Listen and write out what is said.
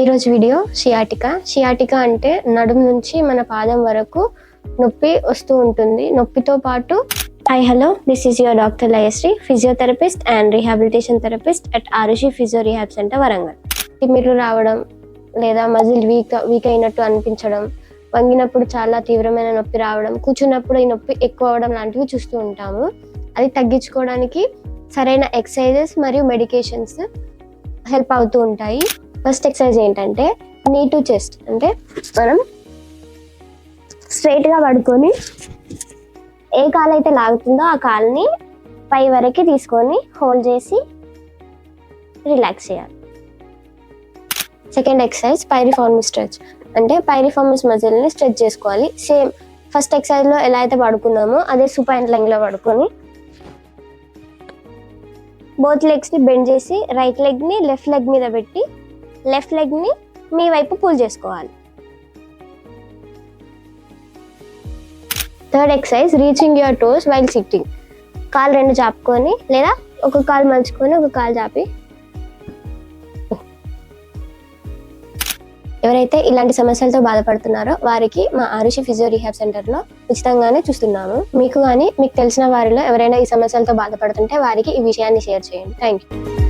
ఈరోజు video sciatica అంటే నడుము నుంచి మన పాదం వరకు నొప్పి వస్తూ ఉంటుంది. నొప్పితో పాటు hello, this is your doctor Layashri, physiotherapist and rehabilitation therapist at Arushi physio rehab centre, Warangal. తిమ్మిర్లు రావడం లేదా మజిల్ వీక్ అయినట్టు అనిపించడం, వంగినప్పుడు చాలా తీవ్రమైన నొప్పి రావడం, కూర్చున్నప్పుడు ఈ నొప్పి ఎక్కువ అవడం లాంటివి చూస్తూ ఉంటాము. అది తగ్గించుకోవడానికి సరైన ఎక్సర్సైజెస్ మరియు మెడికేషన్స్ హెల్ప్ అవుతూ ఉంటాయి. ఫస్ట్ ఎక్సర్సైజ్ ఏంటంటే నీ టు చెస్ట్. అంటే మనం స్ట్రైట్గా పడుకొని ఏ కాలు అయితే లాగుతుందో ఆ కాలుని పై వరకు తీసుకొని హోల్డ్ చేసి రిలాక్స్ చేయాలి. Second exercise పైరిఫార్మిస్ stretch. అంటే పైరిఫార్మిస్ మజిల్ని స్ట్రెచ్ చేసుకోవాలి. సేమ్ ఫస్ట్ ఎక్సర్సైజ్లో ఎలా అయితే పడుకున్నామో అదే సుపైన్ లెగ్లో పడుకొని బోత్ లెగ్స్ని బెండ్ చేసి రైట్ లెగ్ని లెఫ్ట్ లెగ్ మీద పెట్టి లెఫ్ట్ లెగ్ని మీ వైపు పుల్ చేసుకోవాలి. Third exercise reaching your toes while sitting. కాలు రెండు చాపుకొని లేదా ఒక కాలు మలుచుకొని ఒక కాలు చాపి. ఎవరైతే ఇలాంటి సమస్యలతో బాధపడుతున్నారో వారికి మా ఆరుషి ఫిజియో రీహాబ్ సెంటర్లో ఉచితంగానే చూస్తున్నాము. మీకు తెలిసిన వారిలో ఎవరైనా ఈ సమస్యలతో బాధపడుతుంటే వారికి ఈ విషయాన్ని షేర్ చేయండి. Thank you.